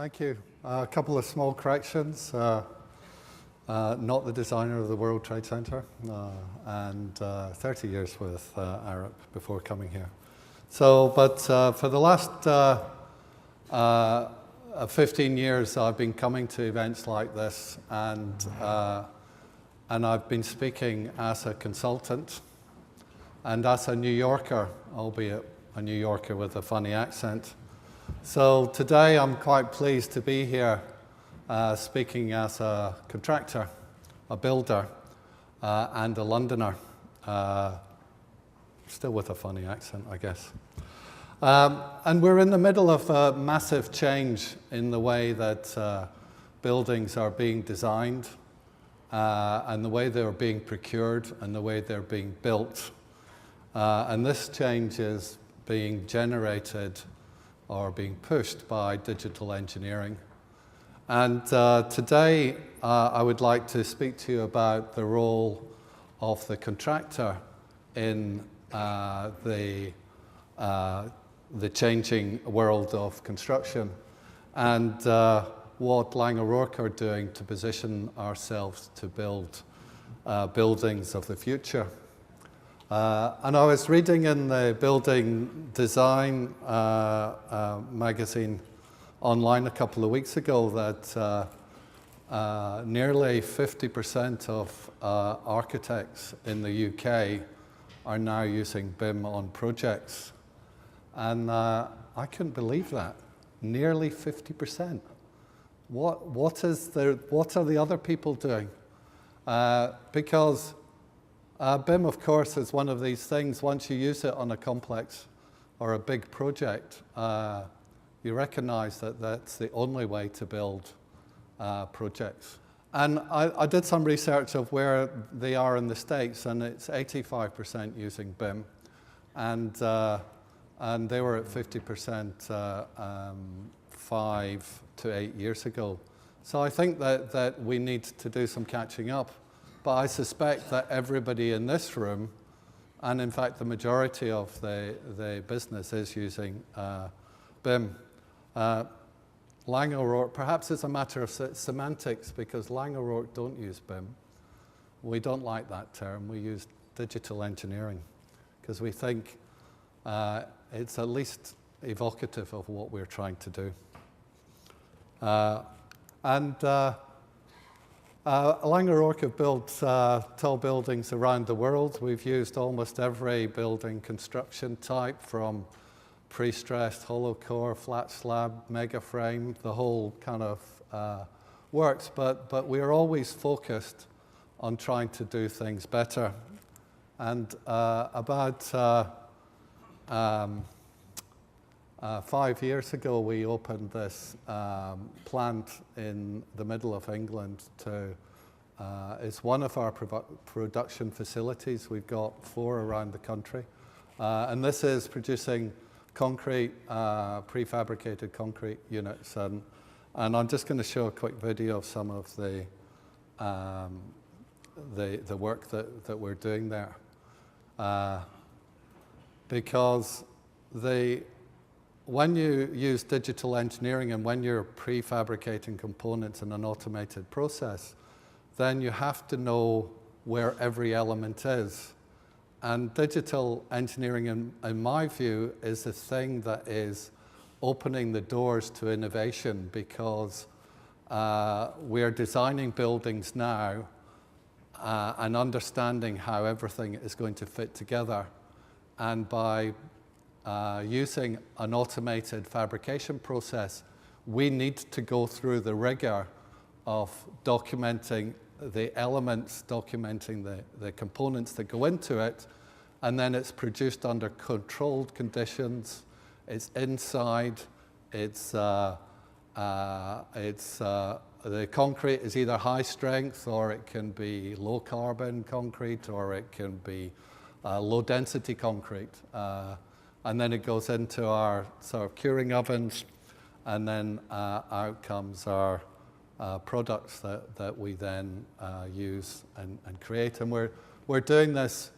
Thank you. A couple of small corrections. Not the designer of the World Trade Center, and 30 years with Arup before coming here. But for the last 15 years, I've been coming to events like this, and I've been speaking as a consultant and as a New Yorker, albeit a New Yorker with a funny accent. So today I'm quite pleased to be here speaking as a contractor, a builder, and a Londoner. Still with a funny accent, I guess. And we're in the middle of a massive change in the way that buildings are being designed, and the way they're being procured, and the way they're being built. And this change is being generated or being pushed by digital engineering. And today I would like to speak to you about the role of the contractor in the changing world of construction, and what Laing O'Rourke are doing to position ourselves to build buildings of the future. And I was reading in the building design magazine online a couple of weeks ago that nearly 50% of architects in the UK are now using BIM on projects. And I couldn't believe that. Nearly 50%. What are the other people doing? Because BIM, of course, is one of these things. Once you use it on a complex or a big project, you recognize that that's the only way to build projects. And I did some research of where they are in the States, and it's 85% using BIM. And they were at 50% 5 to 8 years ago. So I think that we need to do some catching up. But I suspect that everybody in this room, and in fact the majority of the business, is using BIM. Laing O'Rourke, perhaps it's a matter of semantics, because Laing O'Rourke don't use BIM. We don't like that term. We use digital engineering, because we think it's at least evocative of what we're trying to do. Laing O'Rourke have built tall buildings around the world. We've used almost every building construction type, from pre-stressed, hollow core, flat slab, mega frame, the whole kind of works. But we are always focused on trying to do things better. And about 5 years ago, we opened this plant in the middle of England. It's one of our production facilities. We've got 4 around the country. And this is producing concrete, prefabricated concrete units. And I'm just going to show a quick video of some of the work that we're doing there. Because when you use digital engineering and when you're prefabricating components in an automated process, then you have to know where every element is. And digital engineering, in my view, is the thing that is opening the doors to innovation, because we're designing buildings now and understanding how everything is going to fit together. And by using an automated fabrication process, we need to go through the rigor of documenting the elements, documenting the components that go into it, and then it's produced under controlled conditions. It's inside. The concrete is either high strength, or it can be low carbon concrete, or it can be low density concrete. And then it goes into our sort of curing ovens, and then out comes our products that we then use and create. And we're doing this.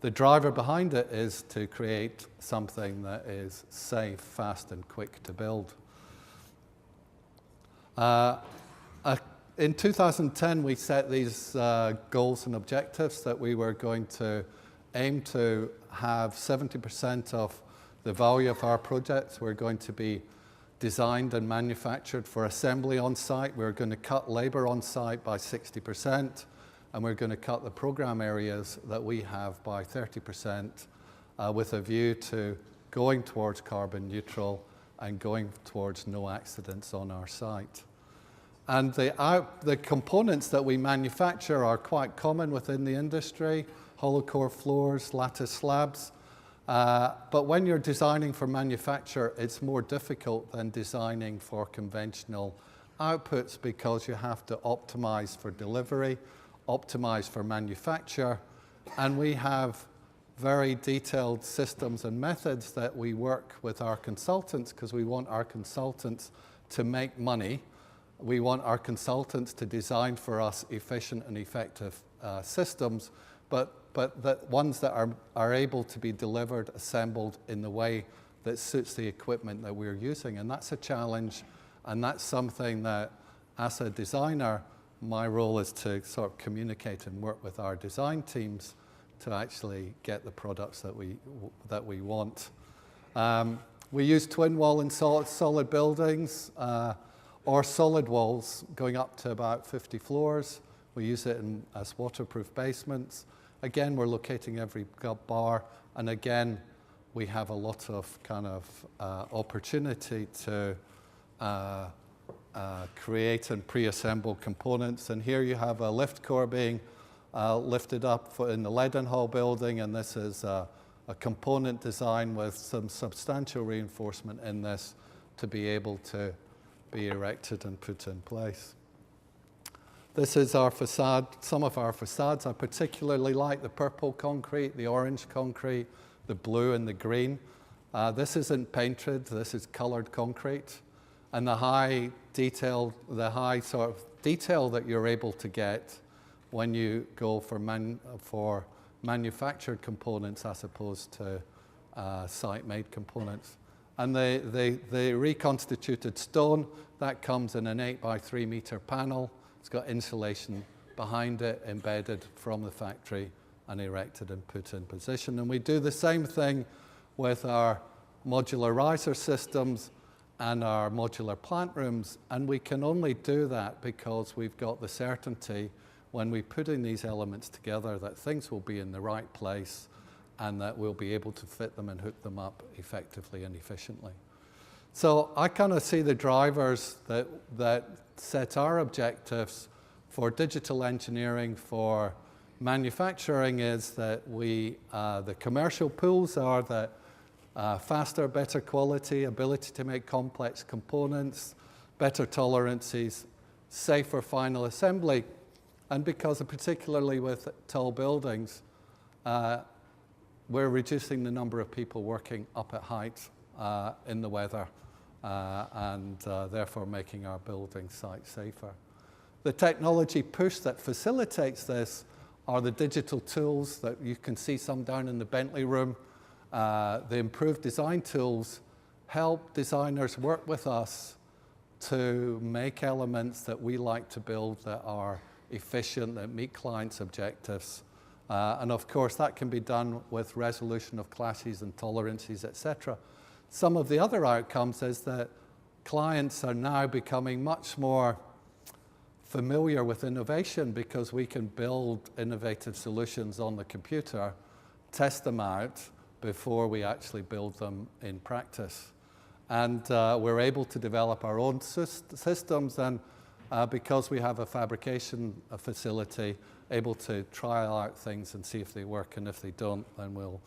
The driver behind it is to create something that is safe, fast, and quick to build. In 2010, we set these goals and objectives that we were going to aim to have 70% of the value of our projects were going to be designed and manufactured for assembly on site. We're going to cut labor on site by 60%, and we're going to cut the program areas that we have by 30% with a view to going towards carbon neutral and going towards no accidents on our site. And the components that we manufacture are quite common within the industry: hollow core floors, lattice slabs. But when you're designing for manufacture, it's more difficult than designing for conventional outputs because you have to optimize for delivery, optimize for manufacture, and we have very detailed systems and methods that we work with our consultants because we want our consultants to make money. We want our consultants to design for us efficient and effective systems, but that ones that are able to be delivered, assembled in the way that suits the equipment that we're using. And that's a challenge, and that's something that, as a designer, my role is to sort of communicate and work with our design teams to actually get the products that we want. We use twin wall and solid buildings, or solid walls going up to about 50 floors. We use it as waterproof basements. Again, we're locating every bar, and again, we have a lot of kind of opportunity to create and pre-assemble components. And here you have a lift core being lifted up in the Leadenhall building, and this is a component design with some substantial reinforcement in this to be able to be erected and put in place. This is our facade, some of our facades. I particularly like the purple concrete, the orange concrete, the blue and the green. This isn't painted, this is colored concrete. And the high sort of detail that you're able to get when you go for manufactured components as opposed to site-made components. And the reconstituted stone, that comes in an 8 by 3 meter panel. It's got insulation behind it, embedded from the factory and erected and put in position. And we do the same thing with our modular riser systems and our modular plant rooms. And we can only do that because we've got the certainty when we put in these elements together that things will be in the right place and that we'll be able to fit them and hook them up effectively and efficiently. So I kind of see the drivers that set our objectives for digital engineering, for manufacturing, is that the commercial pools are that faster, better quality, ability to make complex components, better tolerances, safer final assembly. And because particularly with tall buildings, we're reducing the number of people working up at height in the weather and therefore making our building site safer. The technology push that facilitates this are the digital tools that you can see some down in the Bentley room. The improved design tools help designers work with us to make elements that we like to build that are efficient, that meet clients' objectives. And of course, that can be done with resolution of clashes and tolerances, etc. Some of the other outcomes is that clients are now becoming much more familiar with innovation because we can build innovative solutions on the computer, test them out before we actually build them in practice. And we're able to develop our own systems, and because we have a fabrication facility, able to trial out things and see if they work, and if they don't, then we'll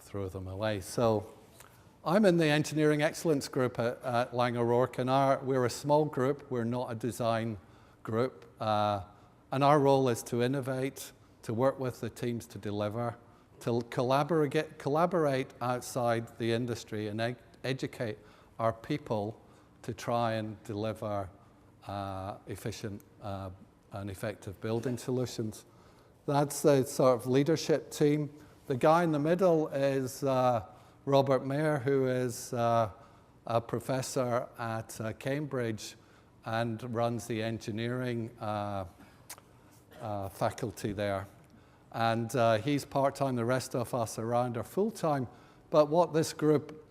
throw them away. So I'm in the engineering excellence group at Lang O'Rourke, and we're a small group. We're not a design group. And our role is to innovate, to work with the teams to deliver, to collaborate outside the industry and educate our people to try and deliver efficient and effective building solutions. That's the sort of leadership team. The guy in the middle is Robert Mayer, who is a professor at Cambridge, and runs the engineering faculty there. And he's part-time, the rest of us around are full-time. But what this group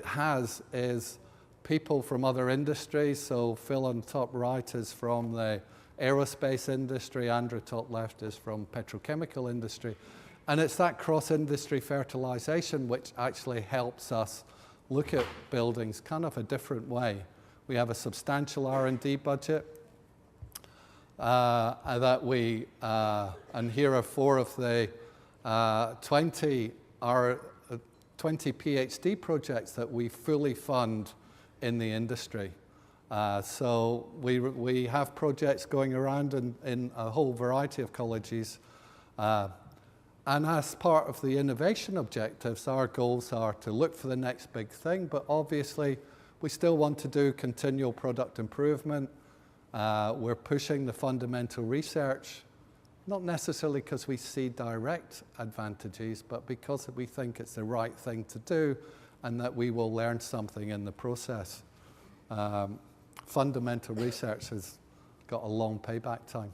has is people from other industries. So Phil on top right is from the aerospace industry, Andrew top left is from petrochemical industry. And it's that cross-industry fertilization which actually helps us look at buildings kind of a different way. We have a substantial R&D budget. And here are 4 of the 20 PhD projects that we fully fund in the industry. So we have projects going around in a whole variety of colleges. And as part of the innovation objectives, our goals are to look for the next big thing, but obviously we still want to do continual product improvement. We're pushing the fundamental research, not necessarily because we see direct advantages, but because we think it's the right thing to do and that we will learn something in the process. Fundamental research has got a long payback time.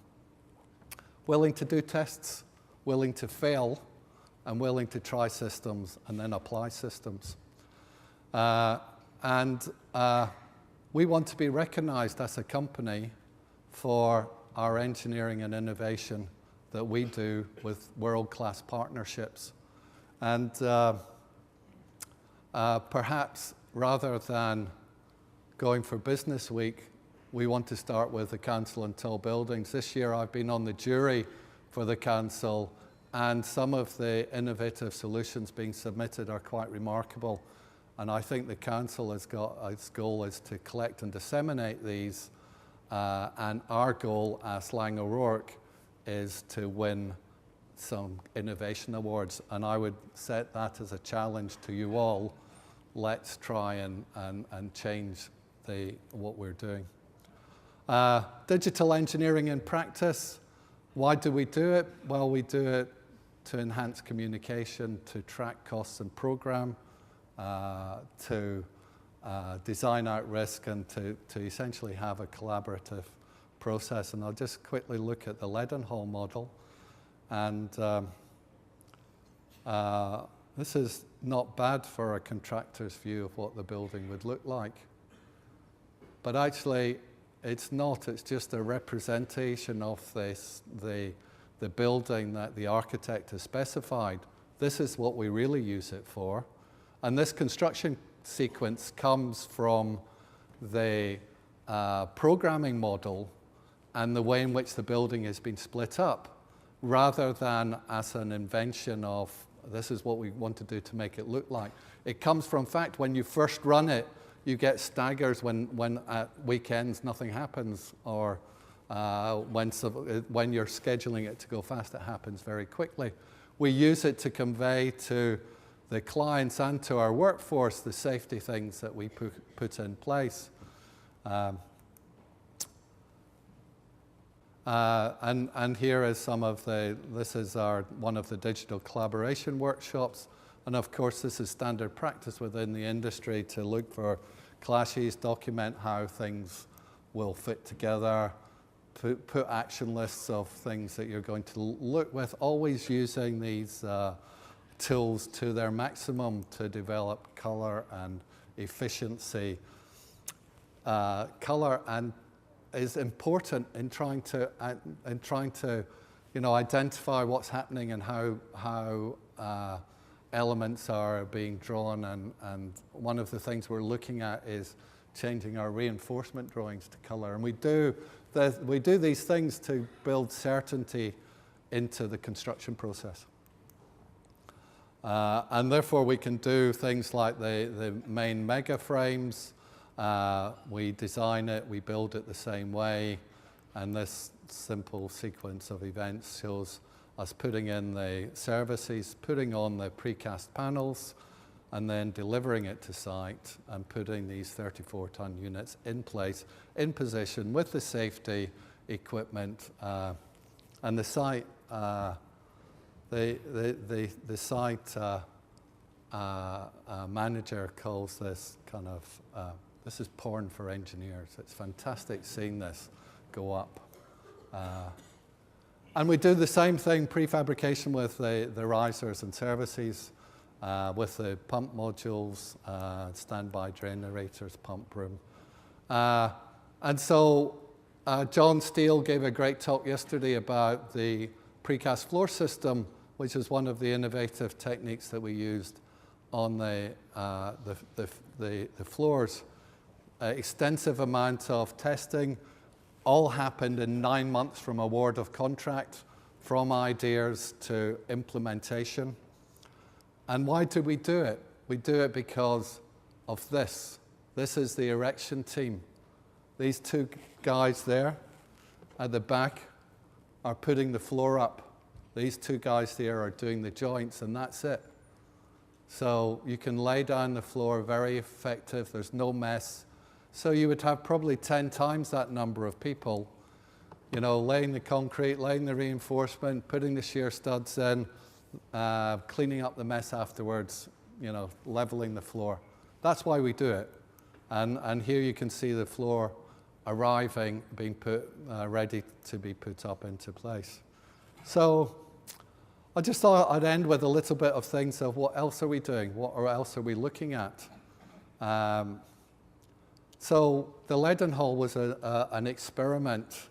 Willing to do tests, willing to fail, and willing to try systems and then apply systems. We want to be recognized as a company for our engineering and innovation that we do with world-class partnerships. And perhaps rather than going for Business Week, we want to start with the Council on Tall Buildings. This year I've been on the jury for the Council, and some of the innovative solutions being submitted are quite remarkable. And I think the Council has got, its goal is to collect and disseminate these, and our goal as Laing O'Rourke is to win some innovation awards. And I would set that as a challenge to you all. Let's try and change what we're doing. Digital engineering in practice. Why do we do it? Well, we do it to enhance communication, to track costs and program, to design out risk, and to essentially have a collaborative process. And I'll just quickly look at the Leadenhall model. And this is not bad for a contractor's view of what the building would look like. But actually, it's not. It's just a representation of the building that the architect has specified. This is what we really use it for. And this construction sequence comes from the programming model and the way in which the building has been split up, rather than as an invention of this is what we want to do to make it look like. It comes from fact when you first run it, you get staggers when at weekends nothing happens, or when you're scheduling it to go fast, it happens very quickly. We use it to convey to the clients and to our workforce the safety things that we put in place. And here is some of this is one of the digital collaboration workshops. And of course, this is standard practice within the industry to look for clashes, document how things will fit together, put action lists of things that you're going to look with, always using these tools to their maximum to develop color and efficiency. Color is important in trying to identify what's happening and how elements are being drawn, and one of the things we're looking at is changing our reinforcement drawings to color. And we do these things to build certainty into the construction process. And therefore we can do things like the main mega frames. We design it, we build it the same way, and this simple sequence of events shows us putting in the services, putting on the precast panels, and then delivering it to site and putting these 34-ton units in place, in position with the safety equipment. And the site, the site manager calls this kind of This is porn for engineers. It's fantastic seeing this go up. And we do the same thing, prefabrication with the risers and services, with the pump modules, standby generators, pump room. And so John Steele gave a great talk yesterday about the precast floor system, which is one of the innovative techniques that we used on the floors. Extensive amount of testing, all happened in 9 months from award of contract, from ideas to implementation. And why do we do it? We do it because of this. This is the erection team. These two guys there at the back are putting the floor up. These two guys there are doing the joints, and that's it. So you can lay down the floor, very effective, there's no mess. So you would have probably 10 times that number of people, you know, laying the concrete, laying the reinforcement, putting the shear studs in, cleaning up the mess afterwards, you know, leveling the floor. That's why we do it. And here you can see the floor arriving, being put, ready to be put up into place. So I just thought I'd end with a little bit of things of what else are we doing? What else are we looking at? So the Leadenhall was an experiment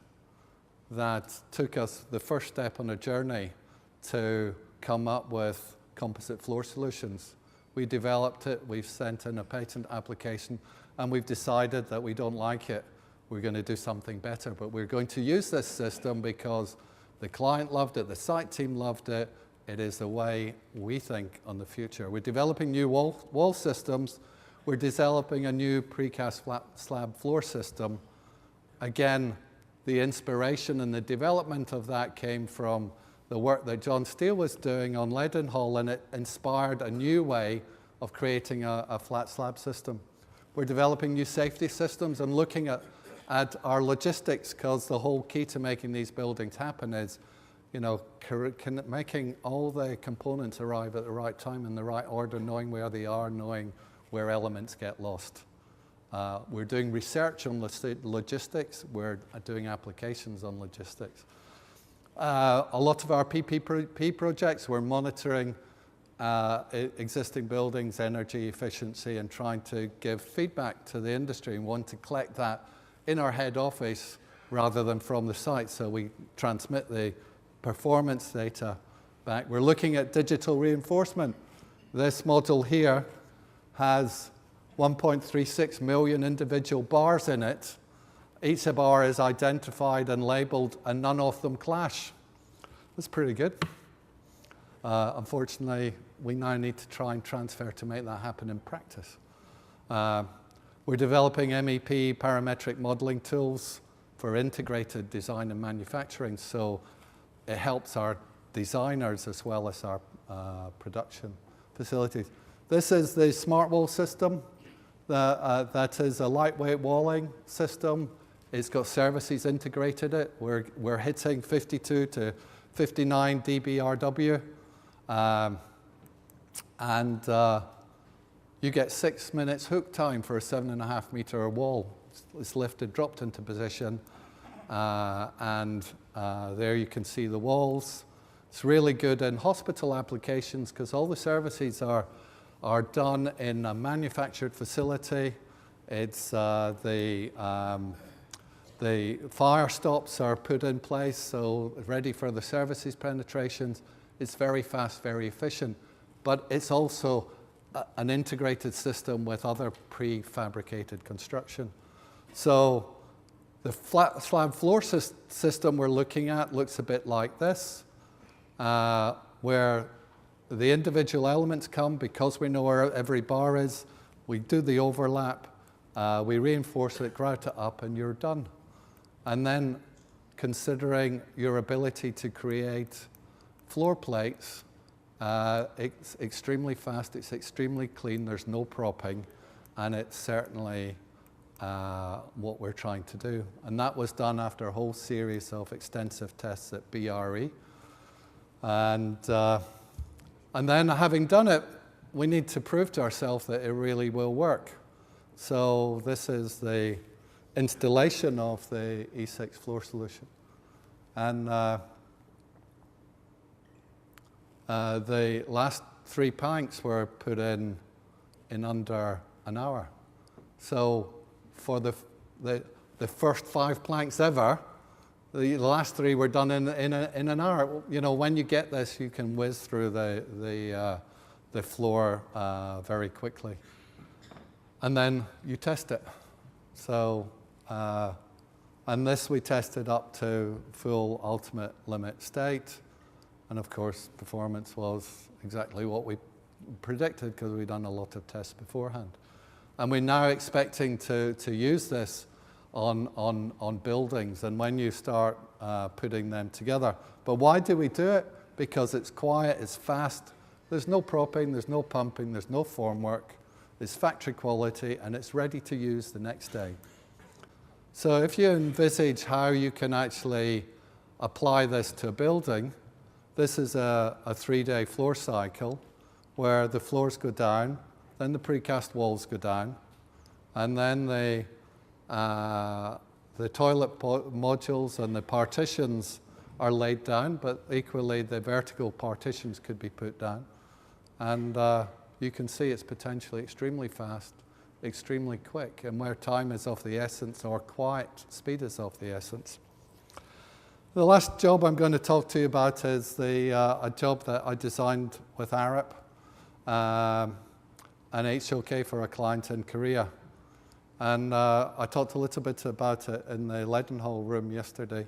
that took us the first step on a journey to come up with composite floor solutions. We developed it, we've sent in a patent application, and we've decided that we don't like it. We're going to do something better, but we're going to use this system because the client loved it, the site team loved it. It is the way we think on the future. We're developing new wall systems. We're developing a new precast slab floor system. Again, the inspiration and the development of that came from the work that John Steele was doing on Leadenhall, and it inspired a new way of creating a flat slab system. We're developing new safety systems and looking at our logistics, because the whole key to making these buildings happen is, you know, making all the components arrive at the right time in the right order, knowing where they are, knowing where elements get lost. We're doing research on logistics. We're doing applications on logistics. A lot of our PPP projects, we're monitoring existing buildings, energy efficiency, and trying to give feedback to the industry, and want to collect that in our head office rather than from the site, so we transmit the performance data back. We're looking at digital reinforcement. This model here has 1.36 million individual bars in it. Each bar is identified and labeled, and none of them clash. That's pretty good. Unfortunately, we now need to try and transfer to make that happen in practice. We're developing MEP parametric modeling tools for integrated design and manufacturing, so it helps our designers as well as our production facilities. This is the smart wall system. That is a lightweight walling system. It's got services integrated it. We're hitting 52 to 59 dBRW. You get 6 minutes hook time for a 7.5 meter wall. It's lifted, dropped into position, there you can see the walls. It's really good in hospital applications because all the services are done in a manufactured facility. It's the fire stops are put in place, so ready for the services penetrations. It's very fast, very efficient, but it's also an integrated system with other prefabricated construction. So the flat slab floor system we're looking at looks a bit like this, where the individual elements come because we know where every bar is. We do the overlap, we reinforce it, grout it up, and you're done. And then considering your ability to create floor plates, it's extremely fast, it's extremely clean, there's no propping, and it's certainly what we're trying to do. And that was done after a whole series of extensive tests at BRE. And then having done it, we need to prove to ourselves that it really will work. So this is the installation of the E6 floor solution. And the last 3 planks were put in under an hour. So for the first 5 planks ever, the last 3 were done in an hour. You know, when you get this, you can whiz through the floor very quickly. And then you test it. So, and this we tested up to full ultimate limit state. And of course, performance was exactly what we predicted because we'd done a lot of tests beforehand. And we're now expecting to use this on buildings and when you start putting them together. But why do we do it? Because it's quiet, it's fast, there's no propping, there's no pumping, there's no formwork, it's factory quality, and it's ready to use the next day. So if you envisage how you can actually apply this to a building, this is a 3-day floor cycle where the floors go down, then the precast walls go down, and then the toilet modules and the partitions are laid down, but equally the vertical partitions could be put down. And you can see it's potentially extremely fast, extremely quick, and where time is of the essence or quiet speed is of the essence. The last job I'm going to talk to you about is a job that I designed with Arup, an HOK for a client in Korea. And I talked a little bit about it in the Leadenhall room yesterday.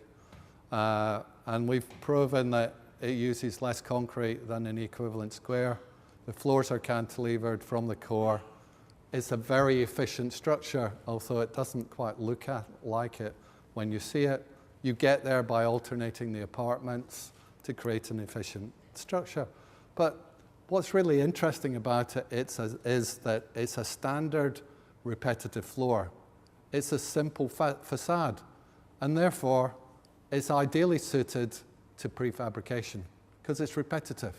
And we've proven that it uses less concrete than an equivalent square. The floors are cantilevered from the core. It's a very efficient structure, although it doesn't quite look like it when you see it. You get there by alternating the apartments to create an efficient structure. But what's really interesting about it is that it's a standard repetitive floor. It's a simple facade, and therefore it's ideally suited to prefabrication because it's repetitive.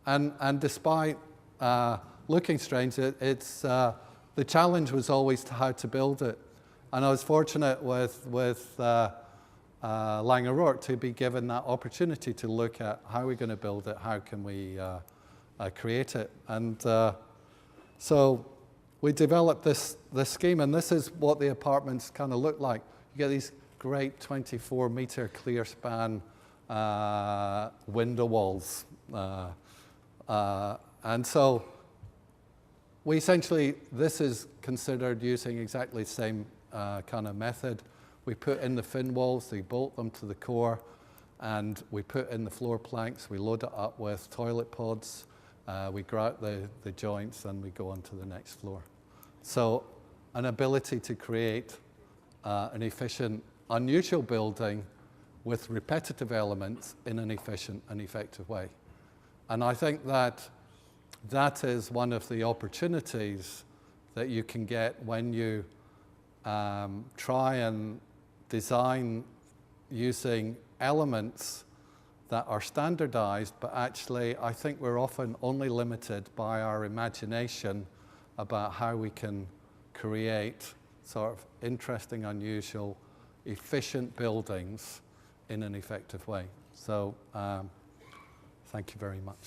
And despite looking strange, the challenge was always how to build it. And I was fortunate with Lang O'Rourke to be given that opportunity to look at how we're going to build it, how can we create it. And so we developed this scheme, and this is what the apartments kind of look like. You get these great 24-meter clear span window walls. And so we essentially, this is considered using exactly the same kind of method. We put in the fin walls, they bolt them to the core, and we put in the floor planks, we load it up with toilet pods, we grout the joints, and we go on to the next floor. So an ability to create an efficient, unusual building with repetitive elements in an efficient and effective way. And I think that that is one of the opportunities that you can get when you try and design using elements that are standardized, but actually I think we're often only limited by our imagination about how we can create sort of interesting, unusual, efficient buildings in an effective way. So thank you very much.